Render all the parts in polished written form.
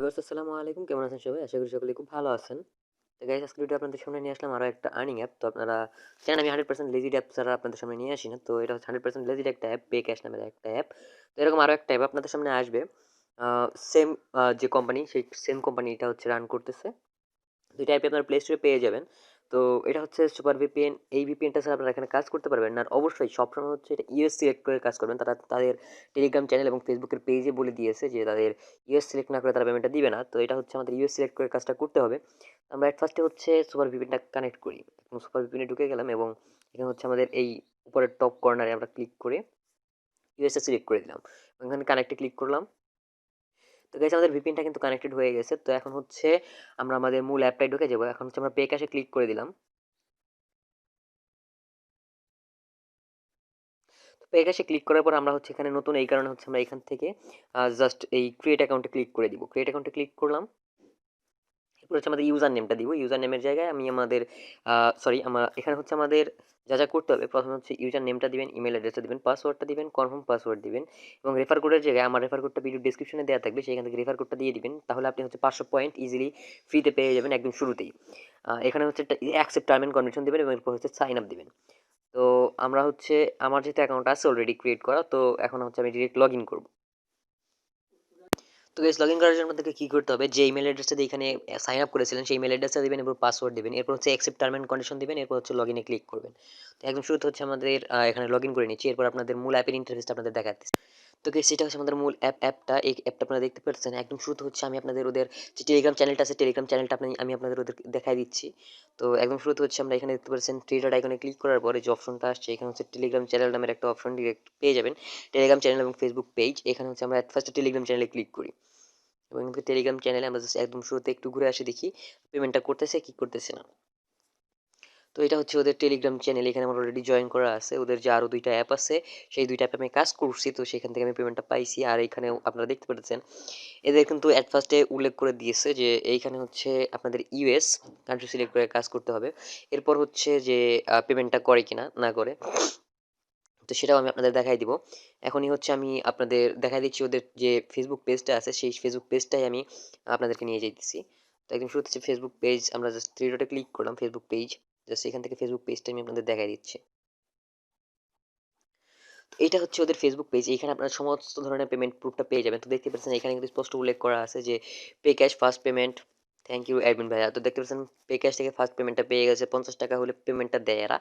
Viewers আসসালামু আলাইকুম, কেমন আছেন সবাই? আশা করি সকলে খুব ভালো আছেন। তো গাইস আজকে ভিডিও আপনাদের সামনে নিয়ে আসলাম আরো একটা আর্নিং অ্যাপ। তো আপনারা জানেন আমি 100% লেজিড অ্যাপ ছাড়া আপনাদের সামনে নিয়ে আসি না। তো এটা হচ্ছে 100% লেজিড একটা অ্যাপ, পে ক্যাশ নামের একটা অ্যাপ। তো এরকম আরো একটা অ্যাপ আপনাদের সামনে আসবে। আ সেম যে কোম্পানি সেই সেম কোম্পানি এটা হচ্ছে রান করতেছে। ২ টা অ্যাপই আপনারা প্লে স্টোরে পেয়ে যাবেন। তো এটা হচ্ছে সুপার ভিপিএন। এই ভিপিএনটা ছাড়া আপনারা এখানে কাজ করতে পারবেন না। আর অবশ্যই সবসময় হচ্ছে এটা ইউএস সিলেক্ট করে কাজ করবেন। তারা তাদের টেলিগ্রাম চ্যানেল এবং ফেসবুকের পেজে বলে দিয়েছে যে তাদের ইউএস সিলেক্ট না করে তারা পেমেন্টটা দিবে না। তো এটা হচ্ছে আমাদের ইউএস সিলেক্ট করে কাজটা করতে হবে। আমরা এট ফার্স্টে হচ্ছে সুপার ভিপিএনটা কানেক্ট করি। এবং সুপার ভিপিএনে ঢুকে গেলাম এবং এখানে হচ্ছে আমাদের এই উপরের টপ কর্নারে আমরা ক্লিক করে ইউএসএ সিলেক্ট করে দিলাম। এখানে কানেক্টে ক্লিক করলাম। তো গাইস আমাদের ভিপিএনটা কিন্তু কানেক্টেড হয়ে গেছে। তো এখন হচ্ছে আমরা আমাদের মূল অ্যাপটায় ঢুকে যাবো। এখন হচ্ছে আমরা পে ক্যাশে ক্লিক করে দিলাম। তো পে ক্যাশে ক্লিক করার পর আমরা হচ্ছে এখানে নতুন এই কারণে হচ্ছে আমরা এখান থেকে জাস্ট এই ক্রিয়েট অ্যাকাউন্টে ক্লিক করে দিব। ক্রিয়েট অ্যাকাউন্টে ক্লিক করলাম। এরপর হচ্ছে আমাদের ইউজার নেমটা দিব। ইউজার নেমের জায়গায় আমি আমাদের সরি এখানে হচ্ছে আমাদের যা যা করতে হবে প্রথমে হচ্ছে ইউজার নেমটা দিবেন, ইমেল অ্যাড্রেসটা দিবেন, পাসওয়ার্ডটা দিবেন, কনফার্ম পাসওয়ার্ড দিবেন এবং রেফার কোডের জায়গায় আমার রেফার কোডটা ভিডিও ডেসক্রিপশনে দেওয়া থাকবে, সেখান থেকে রেফার কোডটা দিয়ে দিবেন। তাহলে আপনি হচ্ছে 500 পয়েন্ট ইজিলি ফ্রিতে পেয়ে যাবেন একদম শুরুতেই। এখানে হচ্ছে অ্যাকসেপ্ট টার্ম এন্ড কন্ডিশন দিবেন এবং এরপর হচ্ছে সাইন আপ দিবেন। তো আমরা হচ্ছে আমার যেহেতু অ্যাকাউন্ট আছে অলরেডি ক্রিয়েট করা, তো এখন হচ্ছে আমি ডিরেক্ট লগ ইন করবো। তো গাইস লগইন করার জন্য আপনাদেরকে কি করতে হবে, যে ইমেল অ্যাড্রেসটা দিয়ে এখানে সাইন আপ করেছিলেন সেই ইমেল অ্যাড্রেসটা দিবেন, এরপর পাসওয়ার্ড দিবেন, এরপর হচ্ছে অ্যাকসেপ্ট টার্ম এন্ড কন্ডিশন দিবেন, এরপর হচ্ছে লগইনে ক্লিক করবেন। তো একদম শুরুতে হচ্ছে আমাদের এখানে লগইন করে নিচ্ছি। এরপর আপনাদের মূল অ্যাপের ইন্টারফেসটা আপনাদের দেখাচ্ছি। তো গাইস সেটা হচ্ছে আমাদের মূল অ্যাপটা। এই অ্যাপটা আপনারা দেখতে পাচ্ছেন। একদম শুরুতে হচ্ছে আমি আপনাদের ওদের যে টেলিগ্রাম চ্যানেলটা আছে, টেলিগ্রাম চ্যানেলটা আমি আপনাদের ওদের দেখাই দিচ্ছি। তো একদম শুরুতে হচ্ছে আমরা এখানে দেখতে পাচ্ছেন থ্রি ডট আইকনে ক্লিক করার পরে যে অপশনটা আসছে এখানে হচ্ছে টেলিগ্রাম চ্যানেল নামের একটা অপশন ডিরেক্ট পেয়ে যাবেন। টেলিগ্রাম চ্যানেল এবং ফেসবুক পেজ, এখানে হচ্ছে আমরা ফার্স্টে টেলিগ্রাম চ্যানেলে ক্লিক করি এবং টেলিগ্রাম চ্যানেলে আমরা জাস্ট একদম শুরুতে একটু ঘুরে আসি, দেখি পেমেন্টটা করতেছে কি করতেছে না। তো এটা হচ্ছে ওদের টেলিগ্রাম চ্যানেল, এখানে আমার অলরেডি জয়েন করা আছে। ওদের যে আরও 2টা অ্যাপ আছে সেই 2টা অ্যাপে আমি কাজ করছি, তো সেখান থেকে আমি পেমেন্টটা পাইছি। আর এখানে আপনারা দেখতে পাচ্ছেন এদের কিন্তু অ্যাট ফার্স্টে উল্লেখ করে দিয়েছে যে এইখানে হচ্ছে আপনাদের ইউএস কান্ট্রি সিলেক্ট করে কাজ করতে হবে। এরপর হচ্ছে যে পেমেন্টটা করে কিনা না করে, তো সেটাও আমি আপনাদের দেখাই দিব। এখনই হচ্ছে আমি আপনাদের দেখাই দিচ্ছি ওদের যে ফেসবুক পেজটা আছে সেই ফেসবুক পেজটাই আমি আপনাদেরকে নিয়ে যাইতেছি। তো একদম শুরুতে হচ্ছে ফেসবুক পেজ, আমরা জাস্ট থ্রি ডটে ক্লিক করলাম ফেসবুক পেজ। জাস্ট এখান থেকে ফেসবুক পেজটা আমি আপনাদের দেখাই দিচ্ছি। তো এইটা হচ্ছে ওদের ফেসবুক পেজ। এইখানে আপনারা সমস্ত ধরনের পেমেন্ট প্রুফটা পেয়ে যাবেন। তো দেখতে পাচ্ছেন এখানে কিন্তু স্পষ্ট উল্লেখ করা আছে যে pay cash first payment. Thank you admin ভাইয়া। তো দেখতে পাচ্ছেন পে ক্যাশ থেকে ফার্স্ট পেমেন্টটা পেয়ে গেছে। ৳৫০ হলে পেমেন্টটা দেয় এরা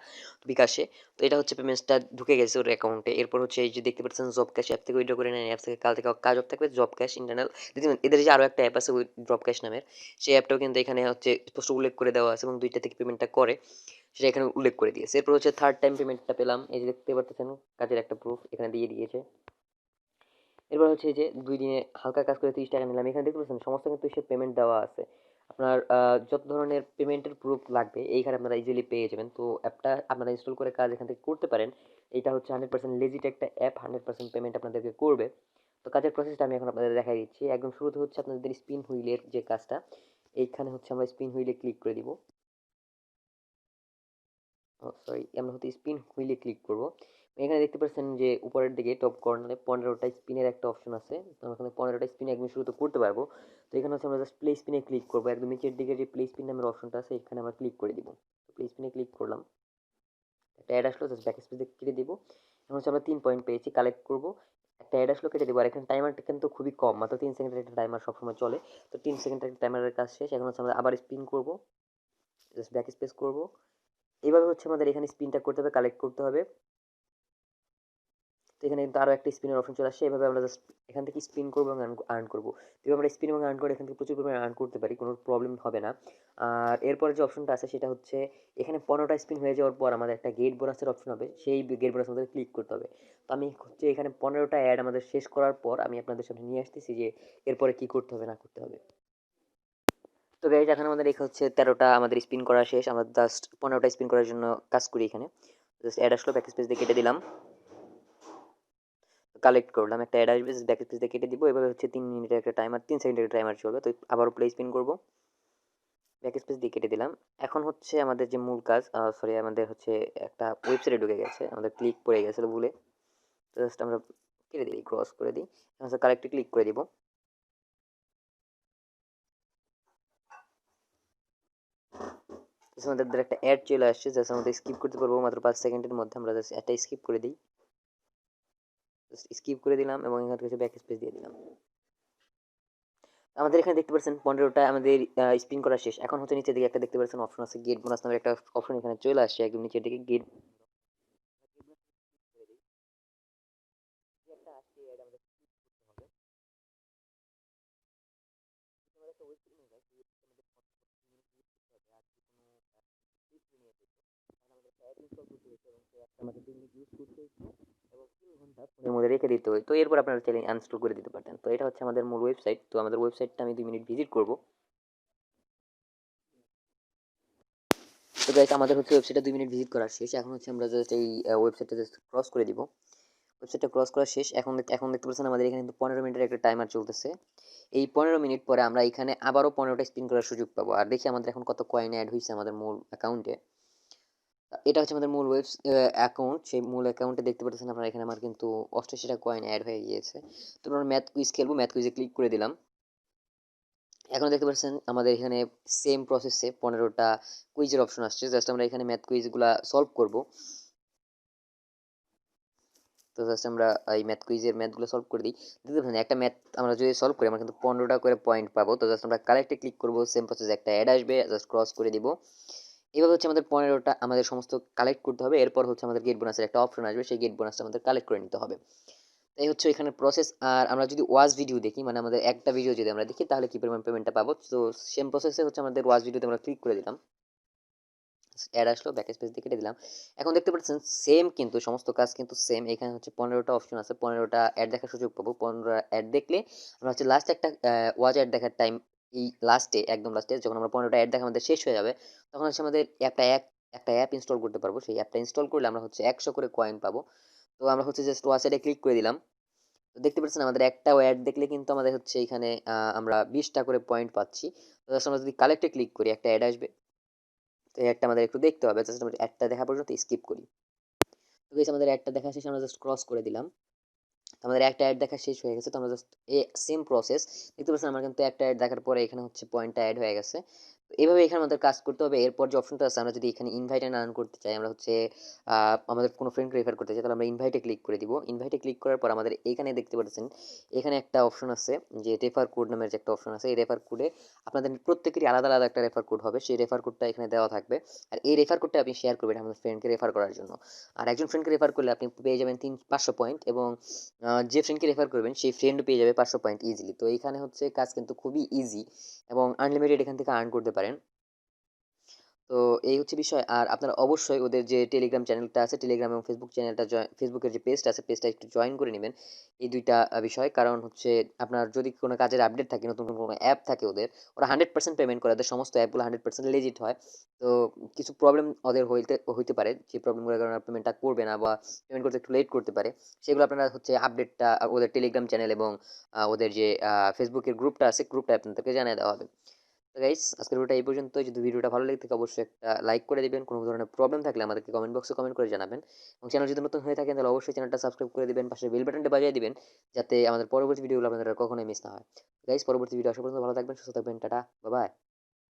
বিকাশে। তো এটা হচ্ছে পেমেন্টসটা ঢুকে গেছে ওর অ্যাকাউন্টে। এরপর হচ্ছে এই যে দেখতে পাচ্ছেন জব ক্যাশ অ্যাপ থেকে উইথড্র করে নেন। অ্যাপ থেকে কাল থেকে কাজ অফ থাকবে জব ক্যাশ ইন্টারনাল। দেখবেন এদের যে আরো একটা অ্যাপ আছে ড্রপ ক্যাশ নামের, সেই অ্যাপটাও কিন্তু এখানে হচ্ছে স্পষ্ট উল্লেখ করে দেওয়া আছে এবং ২টা থেকে পেমেন্টটা করে সেটা এখানে উল্লেখ করে দিয়েছে। এরপর হচ্ছে থার্ড টাইম পেমেন্টটা পেলাম। এই যে দেখতে পাচ্ছেন কাজের একটা প্রুফ এখানে দিয়ে দিয়েছে। এরপর হচ্ছে এই যে ২ দিনে হালকা কাজ করে ৳৩০ নিলাম। এখানে দেখতে পাচ্ছেন সমস্ত কিন্তু হিসেব পেমেন্ট দেওয়া আছে। আপনার যত ধরনের পেমেন্টের প্রুফ লাগবে এইখানে আপনারা ইজিলি পেয়ে যাবেন। তো অ্যাপটা আপনারা ইনস্টল করে কাজ এখান থেকে করতে পারেন। এটা হচ্ছে 100% লেজিট একটা অ্যাপ, 100% পেমেন্ট আপনাদেরকে করবে। তো কাজের প্রসেসটা আমি এখন আপনাদের দেখাই দিচ্ছি। একদম শুরুতে হচ্ছে আপনাদের স্পিন হুইলের যে কাজটা, এইখানে হচ্ছে আমরা স্পিন হুইলে ক্লিক করে দিব। সরি, আমরা হচ্ছে স্পিন হুইলে ক্লিক করব। এখানে দেখতে পাচ্ছেন যে উপরের দিকে টপ কর্নারে 15টা স্পিনের একটা অপশন আছে। তো আমরা এখানে 15টা স্পিন একদম শুরুতে করতে পারবো। তো এখানে হচ্ছে আমরা জাস্ট প্লে স্পিনে ক্লিক করবো। একদম নিচের দিকে যে প্লে স্পিন নামের অপশনটা আছে এখানে আমরা ক্লিক করে দিব। প্লে স্পিনে ক্লিক করলাম, একটা অ্যাড আসলো, জাস্ট ব্যাক স্পেস দিয়ে কেটে দিব। এখন হচ্ছে আমরা 3 পয়েন্ট পেয়েছি, কালেক্ট করব। একটা অ্যাড আসলো, কেটে দেবো। আর এখানে টাইমারটা কিন্তু খুবই কম, মাত্র 3 সেকেন্ডের একটা টাইমার সবসময় চলে। তো 3 সেকেন্ডের একটা টাইমারের কাজ শেষ। এখন হচ্ছে আমরা আবার স্পিন করব, জাস্ট ব্যাক স্পেস করব। এইভাবে হচ্ছে আমাদের এখানে স্পিনটা করতে হবে, কালেক্ট করতে হবে। তো এখানে কিন্তু আরো একটা স্পিনের অপশন চলে আসছে। এভাবে আমরা জাস্ট এখান থেকে স্পিন করবো এবং আর্ন করবো। যেভাবে আমরা স্পিন এবং আর্ন করে এখান থেকে প্রচুর পরিমাণে আর্ন করতে পারি, কোনো প্রবলেম হবে না। আর এরপরে যে অপশনটা আছে সেটা হচ্ছে এখানে 15টা স্পিন হয়ে যাওয়ার পর আমাদের একটা গেট বোনাসের অপশন হবে, সেই গেট বোনাস আমাদের ক্লিক করতে হবে। তো আমি হচ্ছে এখানে 15টা অ্যাড আমাদের শেষ করার পর আমি আপনাদের সামনে নিয়ে আসতেছি যে এরপরে কি করতে হবে না করতে হবে। তো গাইজ এখন আমাদের এখানে হচ্ছে 13টা আমাদের স্পিন করা শেষ। আমরা জাস্ট 15টা স্পিন করার জন্য কাজ করি এখানে। জাস্ট অ্যাড আসলো, ব্যাক স্পেস দিয়ে কেটে দিলাম, কালেক্ট করলাম। একটা অ্যাড আসবে, ব্যাক স্পেস দিয়ে কেটে দিব। এভাবে হচ্ছে 3 মিনিটের একটা টাইমার, 3 সেকেন্ডের একটা টাইমার চলবে। তো আবারও প্লে স্পিন করব, ব্যাক স্পেস দিয়ে কেটে দিলাম। এখন হচ্ছে আমাদের যে মূল কাজ, সরি আমাদের হচ্ছে একটা ওয়েবসাইটে ঢুকে গেছে, আমাদের ক্লিক পড়ে গেছিলো ভুলে। তো জাস্ট আমরা কেটে দিই, ক্রস করে দিই। এখন হচ্ছে কালেক্টে ক্লিক করে দিব। আমাদের একটা অ্যাড চলে আসছে, জাস্ট আমাদের স্কিপ করতে পারবো মাত্র 5 সেকেন্ডের মধ্যে। আমরা জাস্ট একটা স্কিপ করে দিই, স্কিপ করে দিলাম এবং এখান থেকে ব্যাক স্পেস দিয়ে দিলাম। আমাদের এখানে দেখতে পাচ্ছেন 15টা আমাদের স্পিন করা শেষ। এখন হচ্ছে নিচের দিকে একটা দেখতে পাচ্ছেন অপশন আছে গেট বোনাস নামের একটা অপশন এখানে চলে আসছে একদম নিচের দিকে গেট। আমাকে 2 মিনিট ইউজ করতে হতো এবং 3 ঘন্টা ফোনের মধ্যে রেখে দিতে হয়। তো এরপর আপনারা চাইলে আনইনস্টল করে দিতে পারতেন। তো এটা হচ্ছে আমাদের মূল ওয়েবসাইট। তো আমাদের ওয়েবসাইটটা আমি 2 মিনিট ভিজিট করব। তো গাইস আমাদের হচ্ছে ওয়েবসাইটটা 2 মিনিট ভিজিট করা শেষ। এখন হচ্ছে আমরা জাস্ট এই ওয়েবসাইটটা জাস্ট ক্রস করে দিব। ওয়েবসাইটটা ক্রস করা শেষ। এখন দেখতে পাচ্ছেন আমাদের এখানে কিন্তু 15 মিনিটের একটা টাইমার চলতেছে। এই 15 মিনিট পরে আমরা এখানে আবারও 15টা স্পিন করার সুযোগ পাবো। আর দেখি আমাদের এখন কত কয়েন অ্যাড হইছে আমাদের মূল অ্যাকাউন্টে। এটা হচ্ছে আমাদের মূল অ্যাকাউন্ট। সেই মূল অ্যাকাউন্টে দেখতে পাচ্ছেন আপনারা এখানে আমার কিন্তু 88টা কয়েন অ্যাড হয়ে গিয়েছে। তো আমরা ম্যাথ কুইজ খেলবো, ম্যাথ কুইজে ক্লিক করে দিলাম। এখন দেখতে পাচ্ছেন আমাদের এখানে সেম প্রসেসে 15টা কুইজের অপশন আসছে। জাস্ট আমরা এখানে ম্যাথ কুইজগুলা সলভ করব। তো জাস্ট আমরা এই ম্যাথ কুইজের ম্যাথগুলো সলভ করে দিই। দেখতে পাচ্ছেন একটা ম্যাথ আমরা যদি সলভ করি আমরা কিন্তু 15টা করে পয়েন্ট পাবো। তো জাস্ট আমরা কালেক্টে ক্লিক করব, সেম প্রসেস একটা অ্যাড আসবে, জাস্ট ক্রস করে দিব। এভাবে হচ্ছে আমাদের 15টা আমাদের সমস্ত কালেক্ট করতে হবে। এরপর হচ্ছে আমাদের গেট বোনাসের একটা অপশন আসবে, সেই গেট বোনাসটা আমাদের কালেক্ট করে নিতে হবে। এই হচ্ছে এখানে প্রসেস। আর আমরা যদি ওয়াচ ভিডিও দেখি, মানে আমাদের একটা ভিডিও যদি আমরা দেখি তাহলে কি পরিমাণ পেমেন্টটা পাবো। তো সেম প্রসেসে হচ্ছে আমাদের ওয়াচ ভিডিওতে আমরা ক্লিক করে দিলাম, অ্যাড আসলো, ব্যাক স্পেস দিয়ে কেটে দিলাম। এখন দেখতে পাচ্ছেন সেম কিন্তু সমস্ত কাজ কিন্তু সেম। এখানে হচ্ছে 15টা অপশন আছে, 15টা অ্যাড দেখার সুযোগ পাবো। 15 অ্যাড দেখলে আমরা হচ্ছে লাস্ট একটা ওয়াচ অ্যাড দেখার টাইম, এই লাস্টে একদম লাস্টে যখন আমরা 15টা অ্যাড দেখা আমাদের শেষ হয়ে যাবে, তখন হচ্ছে আমাদের একটা অ্যাপ ইনস্টল করতে পারবো। সেই অ্যাপটা ইনস্টল করলে আমরা হচ্ছে 100 করে কয়েন পাবো। তো আমরা হচ্ছে জাস্ট ওয়াচ অ্যাডে ক্লিক করে দিলাম। তো দেখতে পাচ্ছেন আমাদের একটা অ্যাড দেখলে কিন্তু আমাদের হচ্ছে এখানে আমরা 20টা করে পয়েন্ট পাচ্ছি। তো জাস্ট আমরা যদি কালেক্টে ক্লিক করি একটা অ্যাড আসবে। তো এই অ্যাডটা আমাদের একটু দেখতে হবে, জাস্ট আমরা অ্যাডটা দেখা পর্যন্ত স্কিপ করি। তো গাইস আমাদের অ্যাডটা দেখা শেষে আমরা জাস্ট ক্রস করে দিলাম। আমাদের একটা অ্যাড দেখা শেষ হয়ে গেছে। তো আমরা জাস্ট সেম প্রসেস দেখতে পাচ্ছেন আমার কিন্তু একটা অ্যাড দেখার পরে এখানে হচ্ছে পয়েন্টটা অ্যাড হয়ে গেছে। তো এইভাবে এখানে আমাদের কাজ করতে হবে। এরপর যে অপশনটা আছে, আমরা যদি এখানে ইনভাইট এন্ড আর্ন করতে চাই, আমরা হচ্ছে আমাদের কোনো ফ্রেন্ডকে রেফার করতে চাই, তাহলে আমরা ইনভাইটে ক্লিক করে দিব। ইনভাইটে ক্লিক করার পর আমাদের এখানে দেখতে পাচ্ছেন এখানে একটা অপশন আছে যে রেফার কোড নামের যে একটা অপশন আছে। এই রেফার কোডে আপনাদের প্রত্যেকেরই আলাদা আলাদা একটা রেফার কোড হবে। সেই রেফার কোডটা এখানে দেওয়া থাকবে। আর এই রেফার কোডটা আপনি শেয়ার করবেন আমাদের ফ্রেন্ডকে রেফার করার জন্য। আর একজন ফ্রেন্ডকে রেফার করলে আপনি পেয়ে যাবেন 500 পয়েন্ট এবং যে ফ্রেন্ডকে রেফার করবেন সেই ফ্রেন্ডও পেয়ে যাবে 500 পয়েন্ট ইজিলি। তো এইখানে হচ্ছে কাজ কিন্তু খুবই ইজি এবং আনলিমিটেড এখান থেকে আর্ন করতে পারেন। তো এই হচ্ছে বিষয়। আর আপনারা অবশ্যই ওদের যে টেলিগ্রাম চ্যানেলটা আছে, টেলিগ্রাম এবং ফেসবুক চ্যানেলটা ফেসবুকের যে পেজটা আছে, পেজটা একটু জয়েন করে নেবেন। এই দুইটা বিষয়, কারণ হচ্ছে আপনার যদি কোনো কাজের আপডেট থাকে, নতুন কোনো অ্যাপ থাকে ওদের, ওরা 100% পেমেন্ট করে। ওদের সমস্ত অ্যাপগুলো 100% লেজিট হয়। তো কিছু প্রবলেম ওদের হইতে পারে, যে প্রবলেমগুলোর কারণে পেমেন্টটা করবে না বা পেমেন্ট করতে একটু লেট করতে পারে। সেগুলো আপনারা হচ্ছে আপডেটটা ওদের টেলিগ্রাম চ্যানেল এবং ওদের যে ফেসবুকের গ্রুপটা আছে, গ্রুপটা আপনাদেরকে জানিয়ে দেওয়া হবে। তো গাইস আজকের ভিডিওটা এই পর্যন্তই। যদি ভিডিওটা ভালো লেগে থাকে অবশ্যই একটা লাইক করে দিবেন। কোনো ধরনের প্রবলেম থাকলে আমাদেরকে কমেন্ট বক্সে কমেন্ট করে জানাবেন। এবং চ্যানেল যদি নতুন হয়ে থাকেন তাহলে অবশ্যই চ্যানেলটা সাবস্ক্রাইব করে দিবেন, পাশে বেল বাটনটা বাজিয়ে দিবেন, যাতে আমাদের পরবর্তী ভিডিওগুলো আপনাদের আর কখনোই মিস না হয়। গাইস পরবর্তী ভিডিও আসা পর্যন্ত ভালো থাকবেন, সুস্থ থাকবেন, টাটা, বাই বাই।